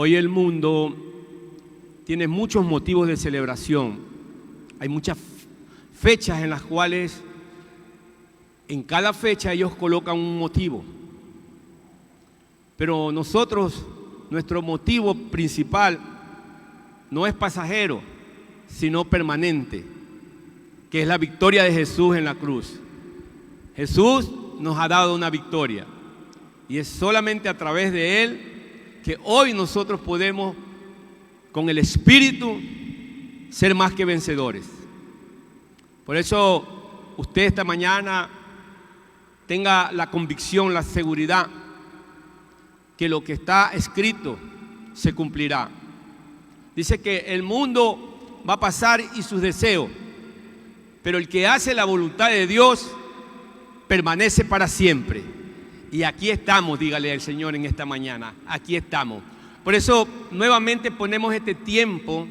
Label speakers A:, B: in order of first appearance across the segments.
A: Hoy el mundo tiene muchos motivos de celebración. Hay muchas fechas en las cuales en cada fecha ellos colocan un motivo. Pero nosotros, nuestro motivo principal no es pasajero, sino permanente, que es la victoria de Jesús en la cruz. Jesús nos ha dado una victoria y es solamente a través de Él que hoy nosotros podemos, con el Espíritu, ser más que vencedores. Por eso usted esta mañana tenga la convicción, la seguridad que lo que está escrito se cumplirá. Dice que el mundo va a pasar y sus deseos, pero el que hace la voluntad de Dios permanece para siempre. Y aquí estamos, dígale al Señor en esta mañana, aquí estamos. Por eso nuevamente ponemos este tiempo,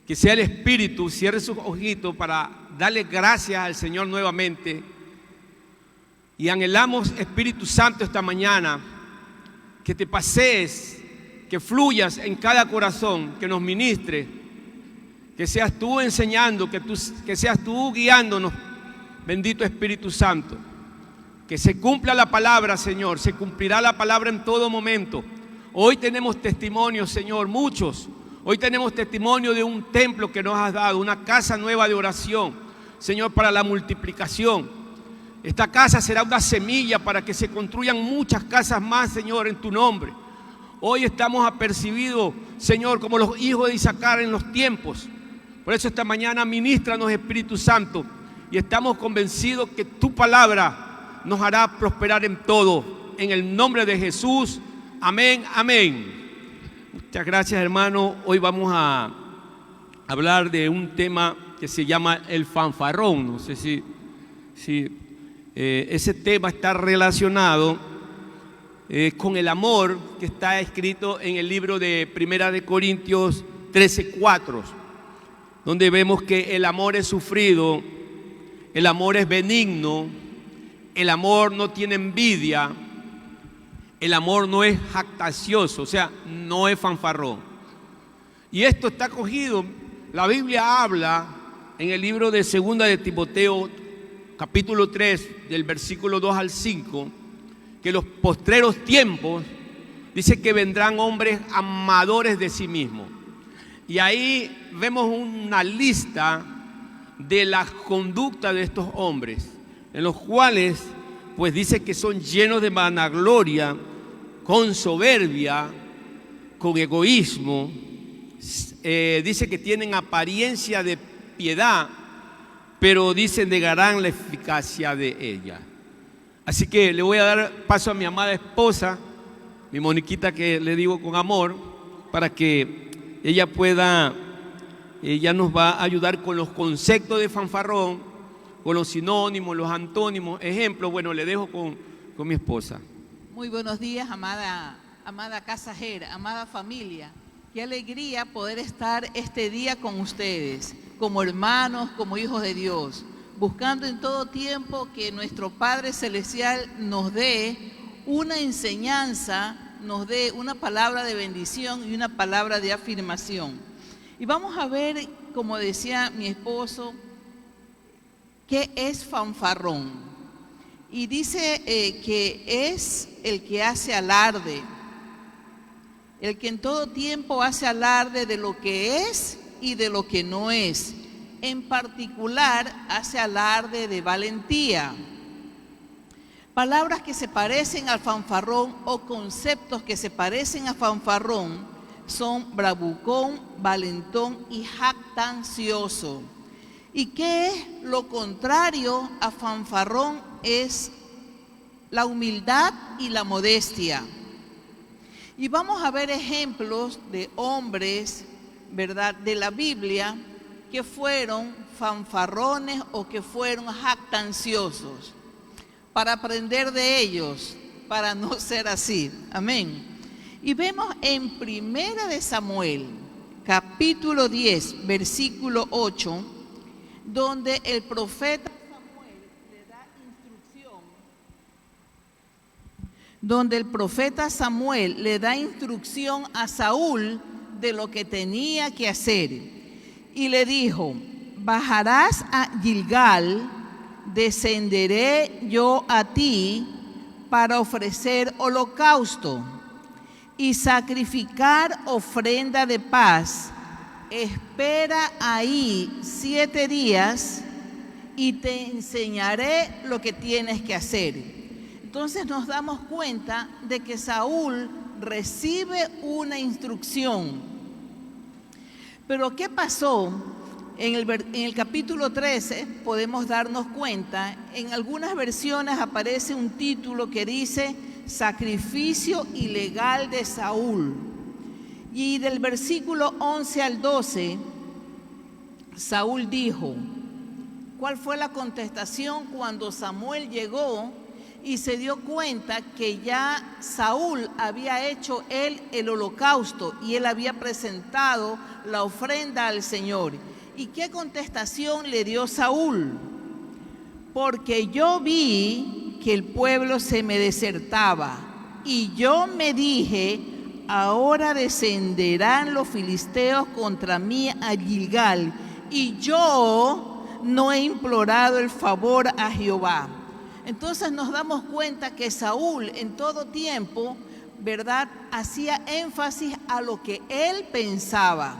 A: que sea el Espíritu, cierre sus ojitos para darle gracias al Señor nuevamente. Y anhelamos, Espíritu Santo, esta mañana, que te pasees, que fluyas en cada corazón, que nos ministre, que seas tú enseñando, que seas tú guiándonos, bendito Espíritu Santo. Que se cumpla la palabra, Señor, se cumplirá la palabra en todo momento. Hoy tenemos testimonios, Señor, muchos. Hoy tenemos testimonio de un templo que nos has dado, una casa nueva de oración, Señor, para la multiplicación. Esta casa será una semilla para que se construyan muchas casas más, Señor, en tu nombre. Hoy estamos apercibidos, Señor, como los hijos de Isaacar en los tiempos. Por eso esta mañana ministranos, Espíritu Santo, y estamos convencidos que tu palabra nos hará prosperar en todo. En el nombre de Jesús. Amén, amén. Muchas gracias, hermano. Hoy vamos a hablar de un tema que se llama el fanfarrón. No sé si ese tema está relacionado con el amor que está escrito en el libro de Primera de Corintios 13:4, donde vemos que el amor es sufrido, el amor es benigno, el amor no tiene envidia, el amor no es jactancioso, o sea, no es fanfarrón. Y esto está cogido, la Biblia habla en el libro de Segunda de Timoteo, capítulo 3, del versículo 2 al 5, que los postreros tiempos, dice que vendrán hombres amadores de sí mismos. Y ahí vemos una lista de la conducta de estos hombres, en los cuales pues dice que son llenos de vanagloria, con soberbia, con egoísmo. Dice que tienen apariencia de piedad, pero dice negarán la eficacia de ella. Así que le voy a dar paso a mi amada esposa, mi Moniquita, que le digo con amor, para que ella nos va a ayudar con los conceptos de fanfarrón, con los sinónimos, los antónimos, ejemplos. Bueno, le dejo con mi esposa.
B: Muy buenos días, amada casajera, amada familia. Qué alegría poder estar este día con ustedes, como hermanos, como hijos de Dios, buscando en todo tiempo que nuestro Padre Celestial nos dé una enseñanza, nos dé una palabra de bendición y una palabra de afirmación. Y vamos a ver, como decía mi esposo, ¿qué es fanfarrón? Y dice que es el que hace alarde, el que en todo tiempo hace alarde de lo que es y de lo que no es. En particular, hace alarde de valentía. Palabras que se parecen al fanfarrón o conceptos que se parecen a fanfarrón son bravucón, valentón y jactancioso. ¿Y qué es lo contrario a fanfarrón? Es la humildad y la modestia. Y vamos a ver ejemplos de hombres, ¿verdad?, de la Biblia que fueron fanfarrones o que fueron jactanciosos, para aprender de ellos, para no ser así. Amén. Y vemos en Primera de Samuel, capítulo 10, versículo 8, donde el profeta Samuel le da instrucción donde el profeta Samuel le da instrucción a Saúl de lo que tenía que hacer. Y le dijo: bajarás a Gilgal, descenderé yo a ti para ofrecer holocausto y sacrificar ofrenda de paz. Espera ahí 7 días y te enseñaré lo que tienes que hacer. Entonces nos damos cuenta de que Saúl recibe una instrucción. Pero ¿qué pasó? En el capítulo 13 podemos darnos cuenta, en algunas versiones aparece un título que dice Sacrificio ilegal de Saúl. Y del versículo 11 al 12, Saúl dijo, ¿cuál fue la contestación cuando Samuel llegó y se dio cuenta que ya Saúl había hecho él el holocausto y él había presentado la ofrenda al Señor? ¿Y qué contestación le dio Saúl? Porque yo vi que el pueblo se me desertaba y yo me dije, ahora descenderán los filisteos contra mí a Gilgal, y yo no he implorado el favor a Jehová. Entonces nos damos cuenta que Saúl en todo tiempo, ¿verdad?, hacía énfasis a lo que él pensaba,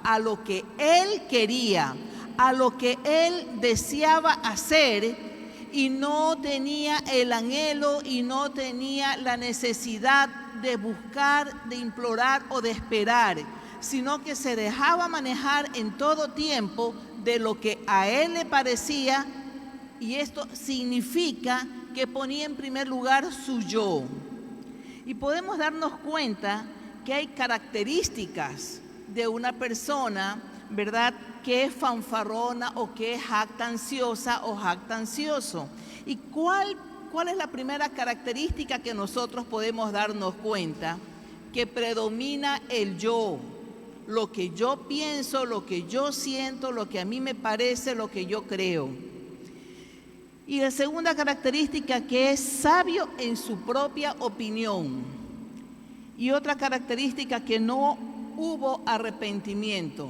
B: a lo que él quería, a lo que él deseaba hacer, y no tenía el anhelo y no tenía la necesidad de buscar, de implorar o de esperar, sino que se dejaba manejar en todo tiempo de lo que a él le parecía, y esto significa que ponía en primer lugar su yo. Y podemos darnos cuenta que hay características de una persona, ¿verdad?, que es fanfarrona o que es jactanciosa o jactancioso. ¿Y cuál es la primera característica que nosotros podemos darnos cuenta? Que predomina el yo, lo que yo pienso, lo que yo siento, lo que a mí me parece, lo que yo creo. Y la segunda característica, que es sabio en su propia opinión. Y otra característica, que no hubo arrepentimiento.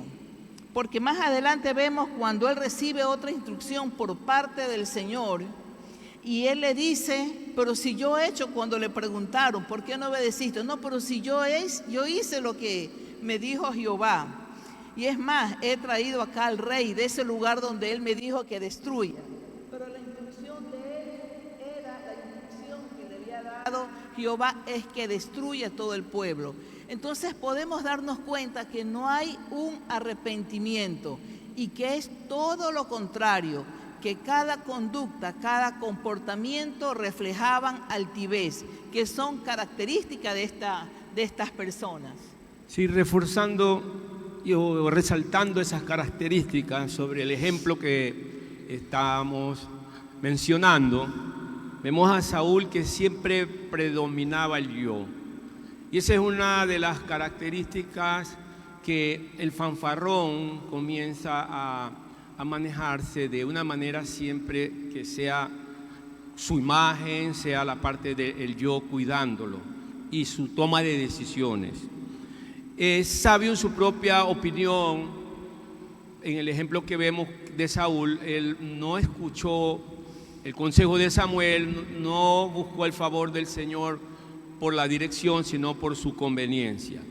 B: Porque más adelante vemos cuando él recibe otra instrucción por parte del Señor, y él le dice, pero si yo he hecho, cuando le preguntaron, ¿por qué no obedeciste? No, pero si yo hice lo que me dijo Jehová. Y es más, he traído acá al rey de ese lugar donde él me dijo que destruya. Pero la instrucción de él era, la instrucción que le había dado Jehová es que destruya todo el pueblo. Entonces podemos darnos cuenta que no hay un arrepentimiento y que es todo lo contrario, que cada conducta, cada comportamiento reflejaban altivez, que son características de estas personas.
A: Sí, reforzando o resaltando esas características sobre el ejemplo que estábamos mencionando, vemos a Saúl que siempre predominaba el yo. Y esa es una de las características que el fanfarrón comienza a manejarse de una manera siempre que sea su imagen, sea la parte del yo cuidándolo y su toma de decisiones. Es sabio en su propia opinión. En el ejemplo que vemos de Saúl, él no escuchó el consejo de Samuel, no buscó el favor del Señor por la dirección, sino por su conveniencia.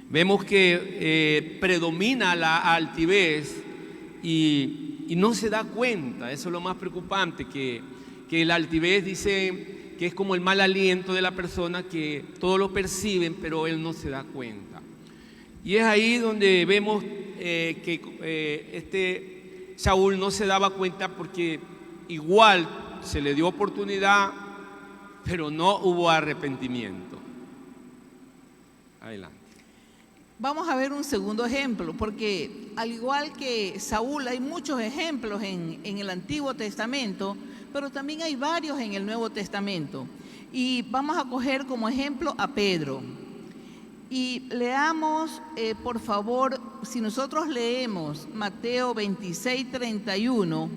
A: Vemos que predomina la altivez y no se da cuenta. Eso es lo más preocupante, que la altivez dice que es como el mal aliento de la persona, que todos lo perciben, pero él no se da cuenta. Y es ahí donde vemos que Saúl no se daba cuenta, porque igual se le dio oportunidad, pero no hubo arrepentimiento. Adelante.
B: Vamos a ver un segundo ejemplo, porque al igual que Saúl hay muchos ejemplos en el Antiguo Testamento, pero también hay varios en el Nuevo Testamento. Y vamos a coger como ejemplo a Pedro. Y leamos, por favor, si nosotros leemos Mateo 26, 31,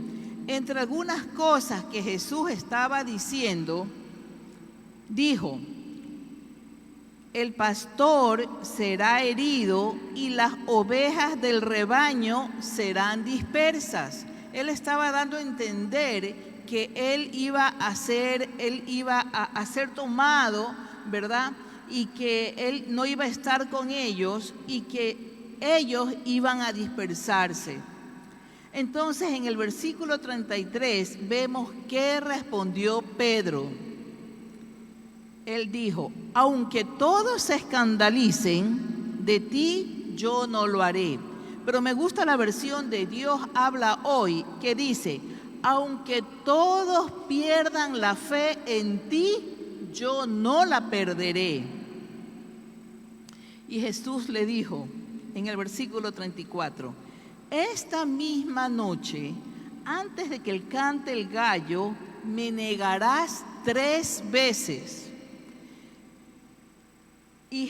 B: entre algunas cosas que Jesús estaba diciendo, dijo: el pastor será herido y las ovejas del rebaño serán dispersas. Él estaba dando a entender que él iba a ser tomado, ¿verdad? Y que él no iba a estar con ellos y que ellos iban a dispersarse. Entonces, en el versículo 33 vemos qué respondió Pedro. Él dijo: aunque todos se escandalicen, de ti yo no lo haré. Pero me gusta la versión de Dios habla hoy, que dice: aunque todos pierdan la fe en ti, yo no la perderé. Y Jesús le dijo en el versículo 34: esta misma noche, antes de que cante el gallo, me negarás 3 veces. Y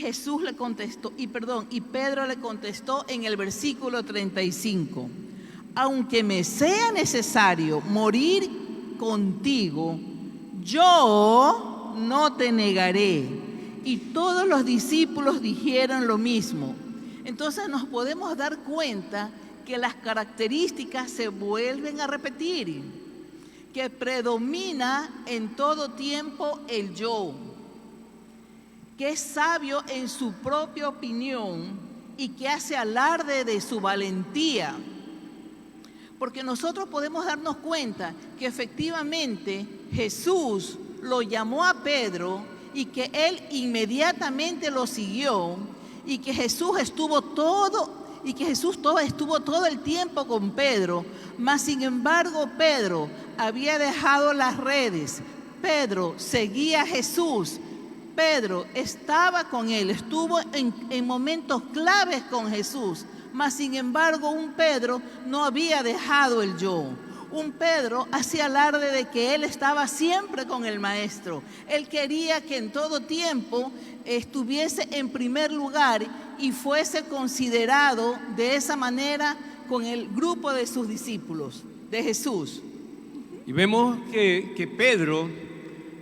B: Pedro le contestó en el versículo 35: aunque me sea necesario morir contigo, yo no te negaré. Y todos los discípulos dijeron lo mismo. Entonces nos podemos dar cuenta que las características se vuelven a repetir, que predomina en todo tiempo el yo, que es sabio en su propia opinión y que hace alarde de su valentía. Porque nosotros podemos darnos cuenta que efectivamente Jesús lo llamó a Pedro y que él inmediatamente lo siguió, y que Jesús estuvo todo el tiempo con Pedro. Mas sin embargo, Pedro había dejado las redes. Pedro seguía a Jesús. Pedro estaba con él, estuvo en momentos claves con Jesús. Mas sin embargo, un Pedro no había dejado el yo. Un Pedro hacía alarde de que él estaba siempre con el Maestro. Él quería que en todo tiempo estuviese en primer lugar y fuese considerado de esa manera con el grupo de sus discípulos, de Jesús.
A: Y vemos que Pedro,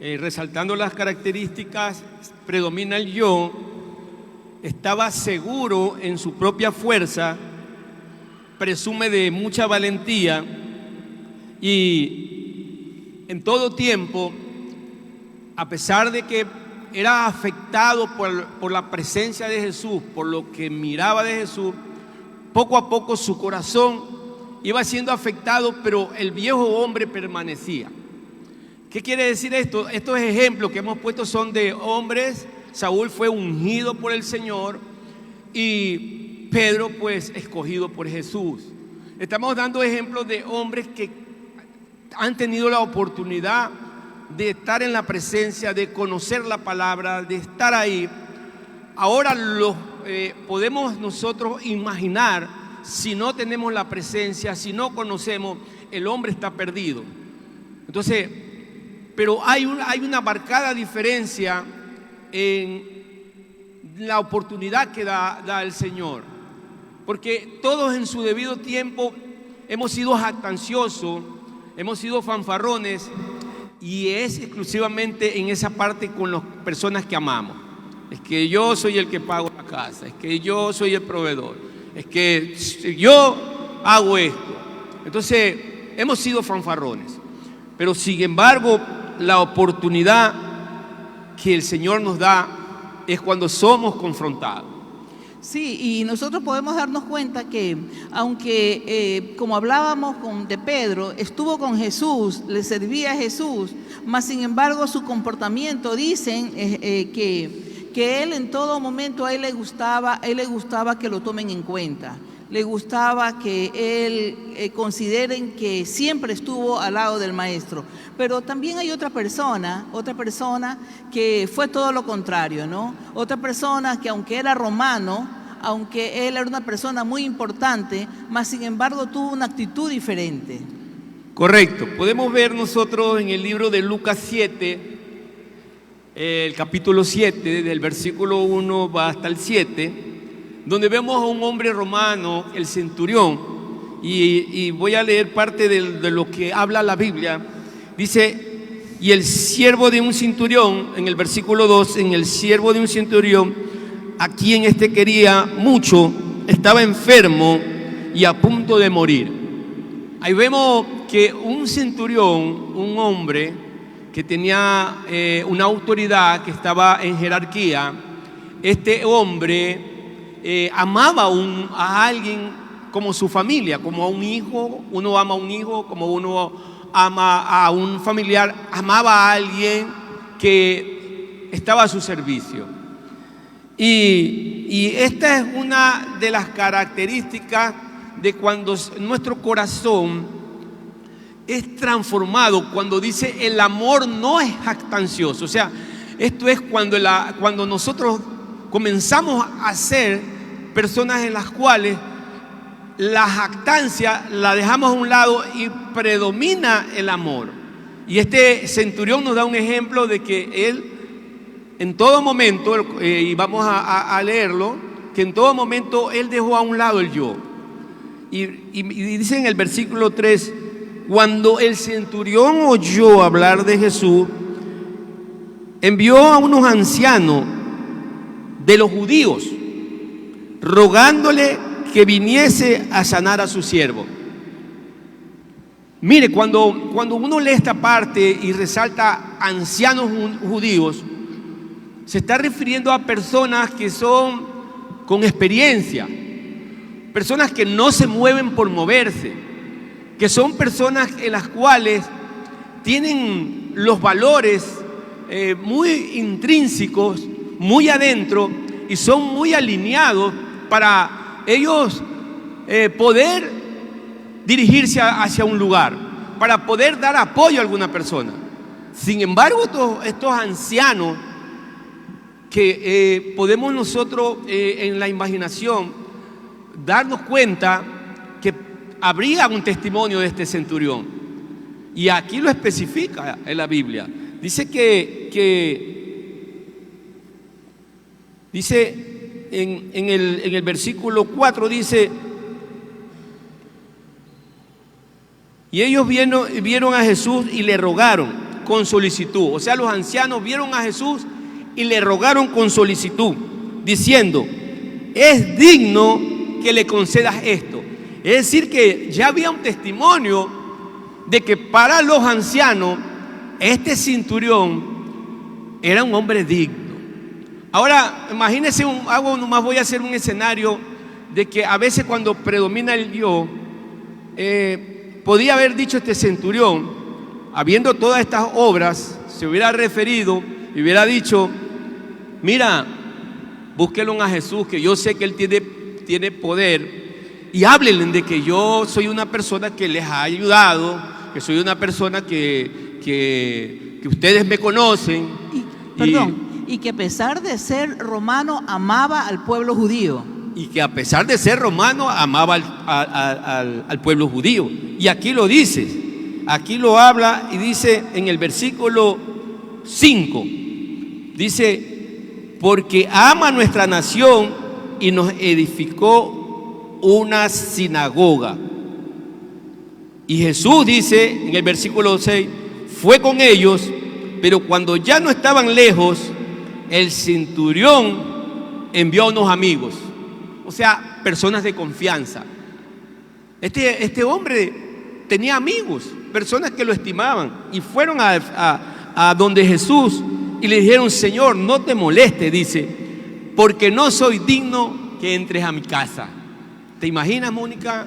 A: resaltando las características, predomina el yo, estaba seguro en su propia fuerza, presume de mucha valentía y en todo tiempo, a pesar de que era afectado por la presencia de Jesús, por lo que miraba de Jesús, poco a poco su corazón iba siendo afectado, pero el viejo hombre permanecía. ¿Qué quiere decir esto? Estos ejemplos que hemos puesto son de hombres. Saúl fue ungido por el Señor y Pedro pues escogido por Jesús. Estamos dando ejemplos de hombres que han tenido la oportunidad de estar en la presencia, de conocer la palabra, de estar ahí. Ahora podemos nosotros imaginar, si no tenemos la presencia, si no conocemos, el hombre está perdido. Entonces, pero hay una marcada diferencia en la oportunidad que da el Señor, porque todos en su debido tiempo hemos sido jactanciosos, hemos sido fanfarrones, y es exclusivamente en esa parte con las personas que amamos. Es que yo soy el que pago la casa, es que yo soy el proveedor, es que yo hago esto. Entonces hemos sido fanfarrones, pero sin embargo la oportunidad que el Señor nos da es cuando somos confrontados.
B: Sí, y nosotros podemos darnos cuenta que aunque, como hablábamos de Pedro, estuvo con Jesús, le servía a Jesús, mas sin embargo su comportamiento, dicen que él en todo momento a él le gustaba que lo tomen en cuenta. Le gustaba que él consideren que siempre estuvo al lado del Maestro. Pero también hay otra persona que fue todo lo contrario, ¿no? Otra persona que aunque era romano, aunque él era una persona muy importante, mas sin embargo tuvo una actitud diferente.
A: Correcto. Podemos ver nosotros en el libro de Lucas 7, el capítulo 7, del versículo 1 va hasta el 7, donde vemos a un hombre romano, el centurión, y voy a leer parte de lo que habla la Biblia. Dice: y el siervo de un centurión, en el versículo 2, en el siervo de un centurión, a quien éste quería mucho, estaba enfermo y a punto de morir. Ahí vemos que un centurión, un hombre que tenía una autoridad, que estaba en jerarquía, este hombre amaba a alguien como su familia, como a un hijo. Uno ama a un hijo, como uno ama a un familiar, amaba a alguien que estaba a su servicio. Y esta es una de las características de cuando nuestro corazón es transformado, cuando dice el amor no es jactancioso. O sea, esto es cuando nosotros comenzamos a ser personas en las cuales la jactancia la dejamos a un lado y predomina el amor. Y este centurión nos da un ejemplo de que él en todo momento, y vamos a leerlo, que en todo momento él dejó a un lado el yo. Y dice en el versículo 3, cuando el centurión oyó hablar de Jesús, envió a unos ancianos de los judíos, rogándole que viniese a sanar a su siervo. Mire, cuando uno lee esta parte y resalta ancianos judíos, se está refiriendo a personas que son con experiencia, personas que no se mueven por moverse, que son personas en las cuales tienen los valores muy intrínsecos, muy adentro, y son muy alineados para ellos poder dirigirse hacia un lugar, para poder dar apoyo a alguna persona. Sin embargo, estos ancianos que podemos nosotros en la imaginación darnos cuenta que habría un testimonio de este centurión, y aquí lo especifica en la Biblia. Dice dice en el versículo 4, dice: y ellos vieron a Jesús y le rogaron con solicitud. O sea, los ancianos vieron a Jesús y le rogaron con solicitud, diciendo: es digno que le concedas esto. Es decir, que ya había un testimonio de que para los ancianos este centurión era un hombre digno. Ahora, imagínense, voy a hacer un escenario de que a veces cuando predomina el yo, podía haber dicho este centurión, habiendo todas estas obras, se hubiera referido y hubiera dicho: mira, búsquenlo a Jesús, que yo sé que él tiene poder, y háblenle de que yo soy una persona que les ha ayudado, que soy una persona que ustedes me conocen.
B: Y que a pesar de ser romano amaba al pueblo judío.
A: Y que a pesar de ser romano amaba al pueblo judío. Y aquí lo dice, aquí lo habla y dice en el versículo 5, dice: porque ama nuestra nación y nos edificó una sinagoga. Y Jesús dice en el versículo 6, fue con ellos, pero cuando ya no estaban lejos, el centurión envió a unos amigos, o sea, personas de confianza. Este hombre tenía amigos, personas que lo estimaban, y fueron a donde Jesús y le dijeron: Señor, no te moleste, dice, porque no soy digno que entres a mi casa. ¿Te imaginas, Mónica,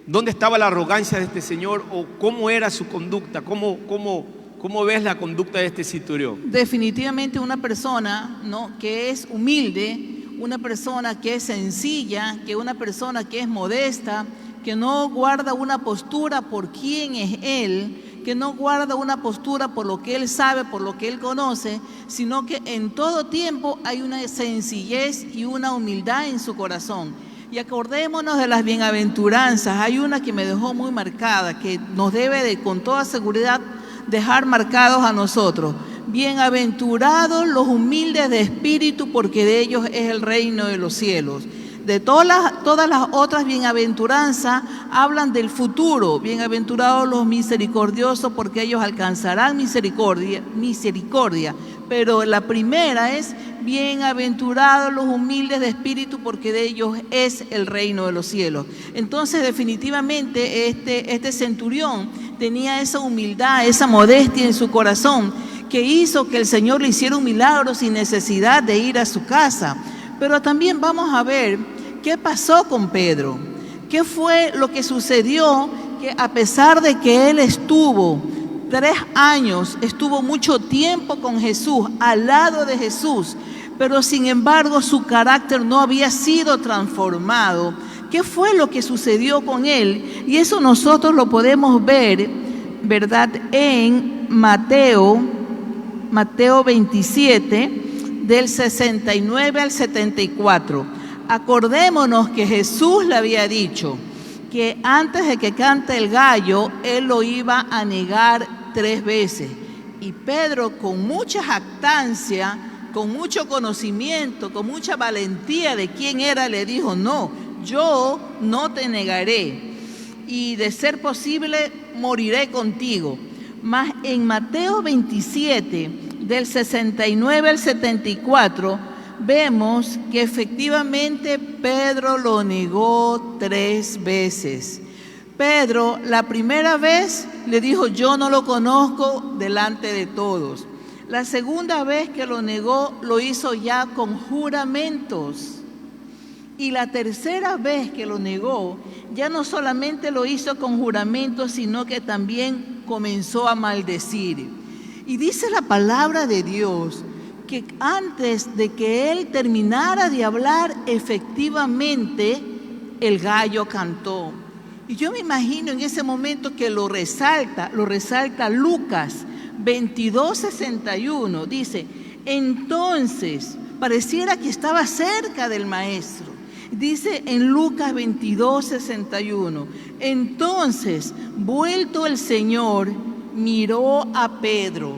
A: dónde estaba la arrogancia de este señor, o cómo era su conducta? ¿Cómo ves la conducta de este centurión?
B: Definitivamente una persona, ¿no?, que es humilde, una persona que es sencilla, que una persona que es modesta, que no guarda una postura por quién es él, que no guarda una postura por lo que él sabe, por lo que él conoce, sino que en todo tiempo hay una sencillez y una humildad en su corazón. Y acordémonos de las bienaventuranzas. Hay una que me dejó muy marcada, que nos debe con toda seguridad dejar marcados a nosotros. Bienaventurados los humildes de espíritu, porque de ellos es el reino de los cielos. todas las otras bienaventuranzas hablan del futuro. Bienaventurados los misericordiosos, porque ellos alcanzarán misericordia. Pero la primera es: bienaventurados los humildes de espíritu, porque de ellos es el reino de los cielos. Entonces, definitivamente, este centurión tenía esa humildad, esa modestia en su corazón, que hizo que el Señor le hiciera un milagro sin necesidad de ir a su casa. Pero también vamos a ver qué pasó con Pedro. ¿Qué fue lo que sucedió? Que a pesar de que él estuvo 3 años, estuvo mucho tiempo con Jesús, al lado de Jesús, pero sin embargo su carácter no había sido transformado. ¿Qué fue lo que sucedió con él? Y eso nosotros lo podemos ver, ¿verdad?, en Mateo 27, del 69 al 74. Acordémonos que Jesús le había dicho que antes de que cante el gallo, él lo iba a negar 3 veces. Y Pedro, con mucha jactancia, con mucho conocimiento, con mucha valentía de quién era, le dijo: no, yo no te negaré, y de ser posible moriré contigo. Mas en Mateo 27, del 69 al 74, vemos que efectivamente Pedro lo negó 3 veces. Pedro, la primera vez le dijo: yo no lo conozco, delante de todos. La segunda vez que lo negó, lo hizo ya con juramentos. Y la tercera vez que lo negó, ya no solamente lo hizo con juramentos, sino que también comenzó a maldecir. Y dice la palabra de Dios que antes de que él terminara de hablar, efectivamente el gallo cantó. Y yo me imagino en ese momento que lo resalta Lucas 22:61. Dice: entonces, pareciera que estaba cerca del maestro. Dice en Lucas 22:61, entonces, vuelto el Señor, miró a Pedro.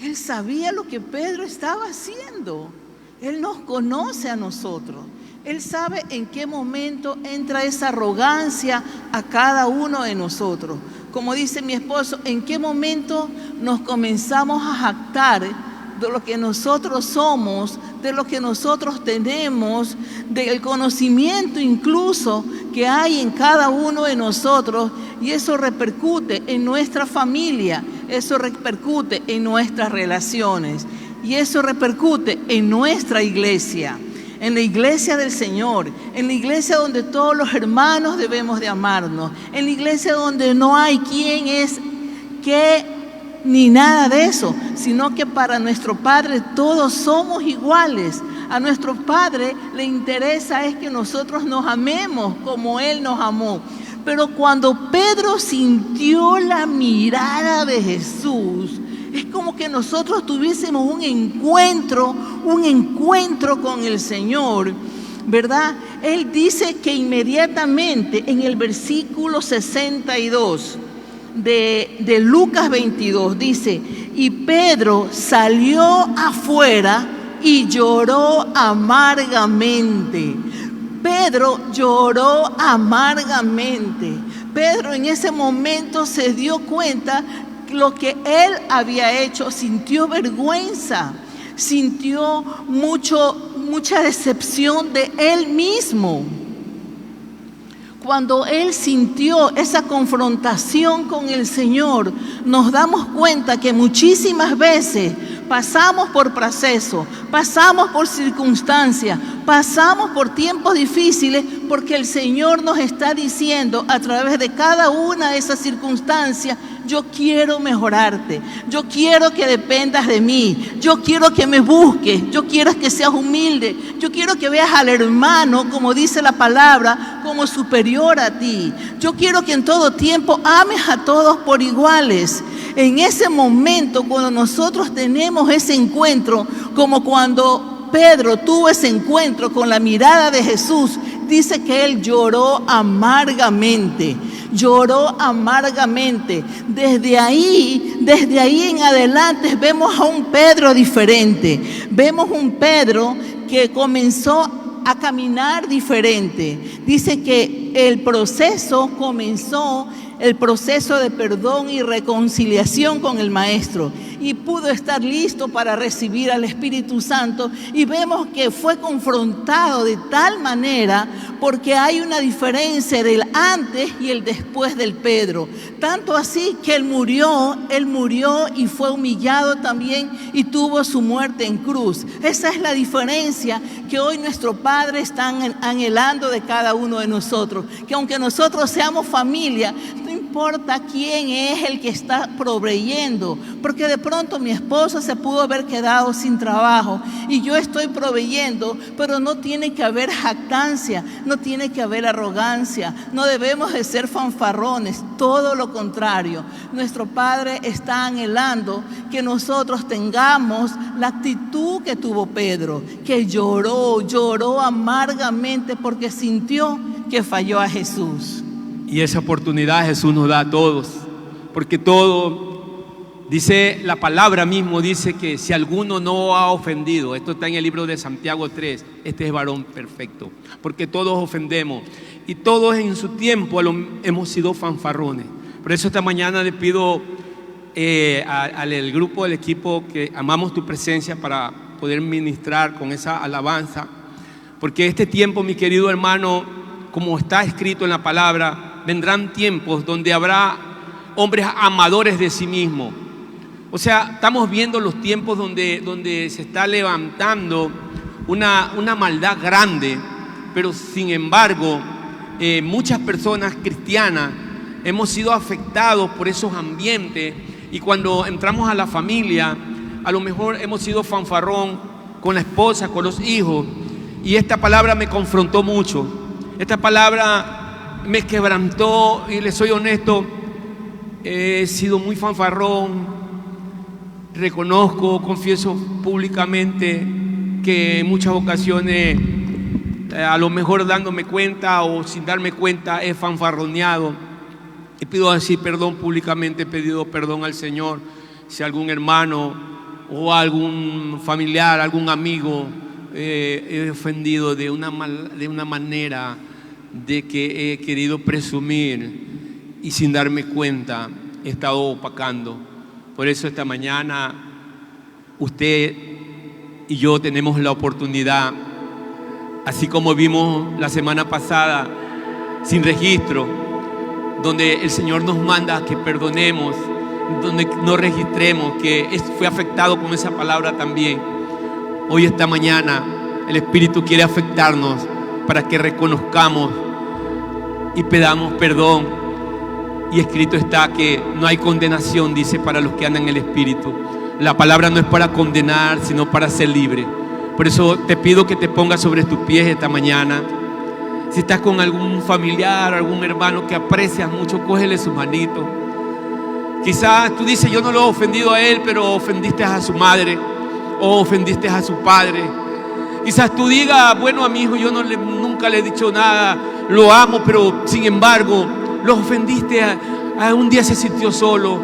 B: Él sabía lo que Pedro estaba haciendo. Él nos conoce a nosotros. Él sabe en qué momento entra esa arrogancia a cada uno de nosotros. Como dice mi esposo, en qué momento nos comenzamos a jactar de lo que nosotros somos, de lo que nosotros tenemos, del conocimiento incluso que hay en cada uno de nosotros, y eso repercute en nuestra familia, eso repercute en nuestras relaciones, y eso repercute en nuestra iglesia, en la iglesia del Señor, en la iglesia donde todos los hermanos debemos de amarnos, en la iglesia donde no hay quién es qué ni nada de eso, sino que para nuestro Padre todos somos iguales. A nuestro Padre le interesa es que nosotros nos amemos como Él nos amó. Pero cuando Pedro sintió la mirada de Jesús, es como que nosotros tuviésemos un encuentro con el Señor, ¿verdad? Él dice que inmediatamente en el versículo 62 de Lucas 22 dice: y Pedro salió afuera y lloró amargamente. Pedro lloró amargamente. Pedro en ese momento se dio cuenta lo que él había hecho, sintió vergüenza, sintió mucha decepción de él mismo. Cuando él sintió esa confrontación con el Señor, nos damos cuenta que muchísimas veces pasamos por procesos, pasamos por circunstancias, pasamos por tiempos difíciles, porque el Señor nos está diciendo a través de cada una de esas circunstancias: yo quiero mejorarte, yo quiero que dependas de mí, yo quiero que me busques, yo quiero que seas humilde, yo quiero que veas al hermano, como dice la palabra, como superior a ti. Yo quiero que en todo tiempo ames a todos por iguales. En ese momento, cuando nosotros tenemos ese encuentro, como cuando Pedro tuvo ese encuentro con la mirada de Jesús, dice que él lloró amargamente. Lloró amargamente. Desde ahí en adelante vemos a un Pedro diferente. Vemos un Pedro que comenzó a caminar diferente. Dice que el proceso comenzó, el proceso de perdón y reconciliación con el Maestro, y pudo estar listo para recibir al Espíritu Santo, y vemos que fue confrontado de tal manera, porque hay una diferencia del antes y el después del Pedro, tanto así que él murió y fue humillado también y tuvo su muerte en cruz. Esa es la diferencia que hoy nuestro Padre está anhelando de cada uno de nosotros, que aunque nosotros seamos familia, no importa quién es el que está proveyendo, porque de pronto mi esposa se pudo haber quedado sin trabajo y yo estoy proveyendo, pero no tiene que haber jactancia, no tiene que haber arrogancia, no debemos de ser fanfarrones, todo lo contrario. Nuestro Padre está anhelando que nosotros tengamos la actitud que tuvo Pedro, que lloró amargamente porque sintió que falló a Jesús.
A: Y esa oportunidad Jesús nos da a todos, porque todo, dice la palabra mismo, dice que si alguno no ha ofendido, esto está en el libro de Santiago 3, este es varón perfecto, porque todos ofendemos y todos en su tiempo hemos sido fanfarrones. Por eso esta mañana le pido al grupo, al equipo, que amamos tu presencia para poder ministrar con esa alabanza, porque este tiempo, mi querido hermano, como está escrito en la palabra, vendrán tiempos donde habrá hombres amadores de sí mismos. O sea, estamos viendo los tiempos donde se está levantando una maldad grande, pero sin embargo, muchas personas cristianas hemos sido afectados por esos ambientes, y cuando entramos a la familia, a lo mejor hemos sido fanfarrón con la esposa, con los hijos, y esta palabra me confrontó mucho. Esta palabra me quebrantó, y les soy honesto, he sido muy fanfarrón. Reconozco, confieso públicamente que en muchas ocasiones, a lo mejor dándome cuenta o sin darme cuenta, he fanfarroneado. Y pido así perdón públicamente, he pedido perdón al Señor si algún hermano o algún familiar, algún amigo he ofendido de una manera de que he querido presumir y sin darme cuenta he estado opacando. Por eso esta mañana usted y yo tenemos la oportunidad, así como vimos la semana pasada, sin registro, donde el Señor nos manda que perdonemos, donde no registremos, que fue afectado con esa palabra también. Hoy, esta mañana, el Espíritu quiere afectarnos para que reconozcamos y pedamos perdón. Y escrito está que no hay condenación, dice, para los que andan en el Espíritu. La palabra no es para condenar, sino para ser libre. Por eso te pido que te pongas sobre tus pies esta mañana. Si estás con algún familiar, algún hermano que aprecias mucho, cógele su manito. Quizás tú dices, yo no lo he ofendido a él, pero ofendiste a su madre o ofendiste a su padre. Quizás tú digas, bueno, a mi hijo yo nunca le he dicho nada, lo amo, pero sin embargo lo ofendiste, a un día se sintió solo,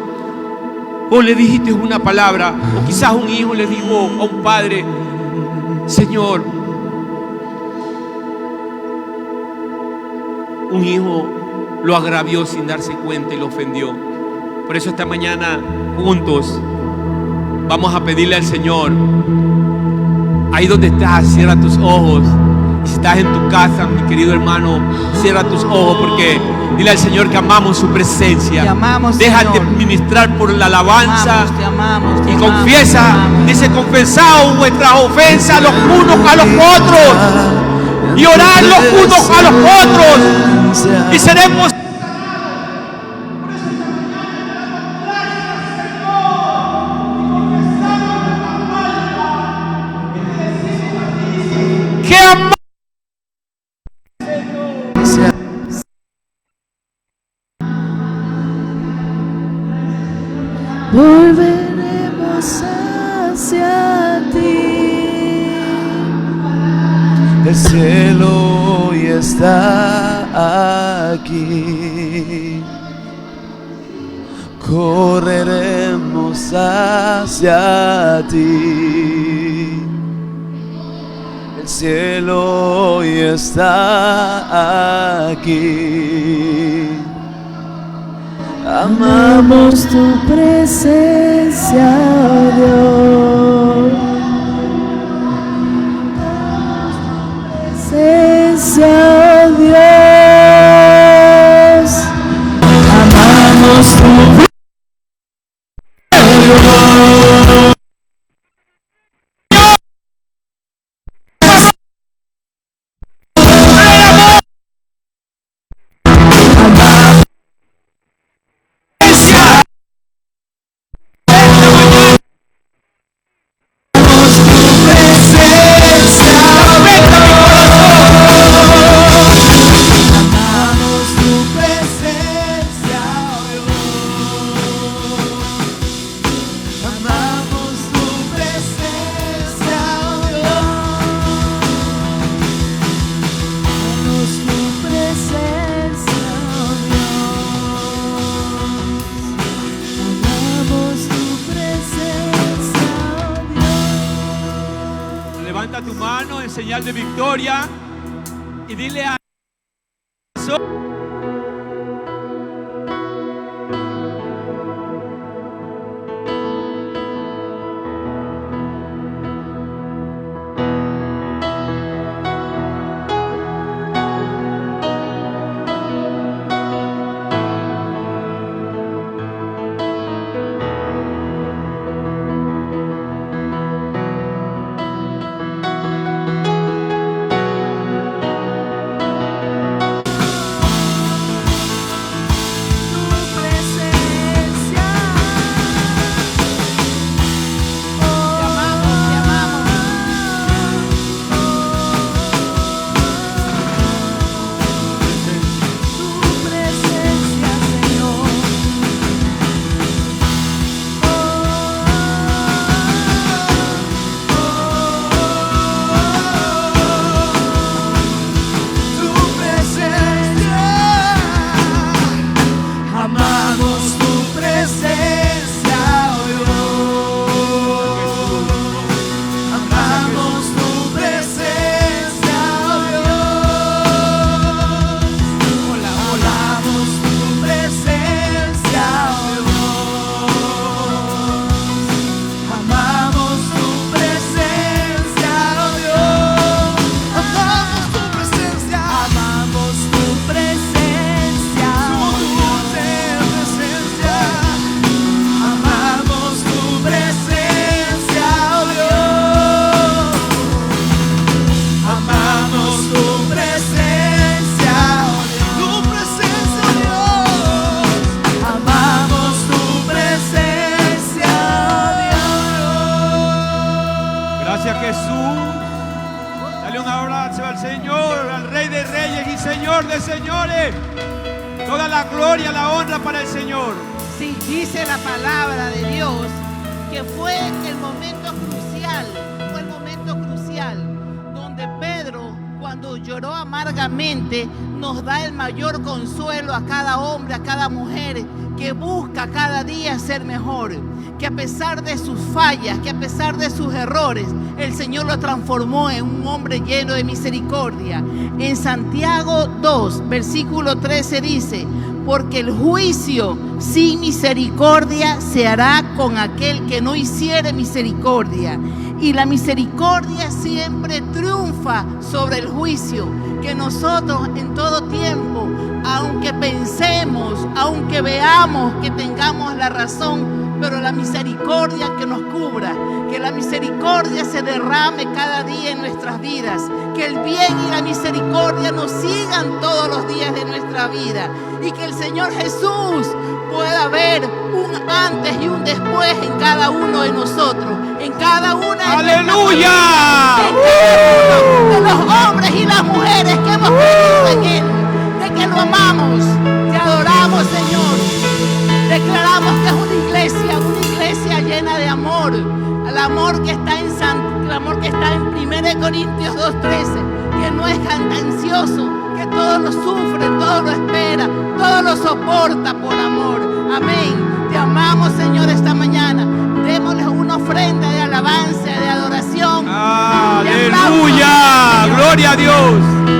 A: o le dijiste una palabra, o quizás un hijo le dijo a un padre, Señor, un hijo lo agravió sin darse cuenta y lo ofendió. Por eso esta mañana juntos vamos a pedirle al Señor, ahí donde estás, cierra tus ojos. Y si estás en tu casa, mi querido hermano, cierra tus ojos, porque dile al Señor que amamos su presencia. Déjate ministrar por la alabanza.
B: Te amamos,
A: y confiesa, dice, confesaos vuestras ofensas los unos a los otros y orad los unos a los otros y seremos. Que amamos.
C: Volveremos hacia ti. El cielo hoy está aquí. Correremos hacia ti. El cielo hoy está aquí. Amamos tu presencia, oh Dios. Presencia, oh Dios. Amamos tu presencia.
A: Levanta tu mano en señal de victoria y dile a Señor de señores. Toda la gloria, la honra para el Señor.
B: Sí, dice la palabra de Dios que fue el momento crucial, donde Pedro, cuando lloró amargamente, nos da el mayor consuelo a cada hombre, a cada mujer que busca cada día ser mejor, que a pesar de sus fallas, que a pesar de sus errores, el Señor lo transformó en un hombre lleno de misericordia. En Santiago 2, versículo 13 dice: porque el juicio sin misericordia se hará con aquel que no hiciere misericordia. Y la misericordia siempre triunfa sobre el juicio. Que nosotros en todo tiempo, aunque pensemos, aunque veamos que tengamos la razón, pero la misericordia que nos cubra, que la misericordia se derrame cada día en nuestras vidas, que el bien y la misericordia nos sigan todos los días de nuestra vida, y que el Señor Jesús pueda ver un antes y un después en cada uno de nosotros, en cada una
A: ¡Aleluya!
B: de los hombres y las mujeres que hemos creído en Él, de que lo amamos, te adoramos, Señor. Declaramos que es una iglesia llena de amor, el amor que está en 1 Corintios 2:13, que no es ansioso, que todo lo sufre, todo lo espera, todo lo soporta por amor. Amén. Te amamos, Señor, esta mañana. démosles una ofrenda de alabanza, de adoración.
A: Aleluya, gloria a Dios.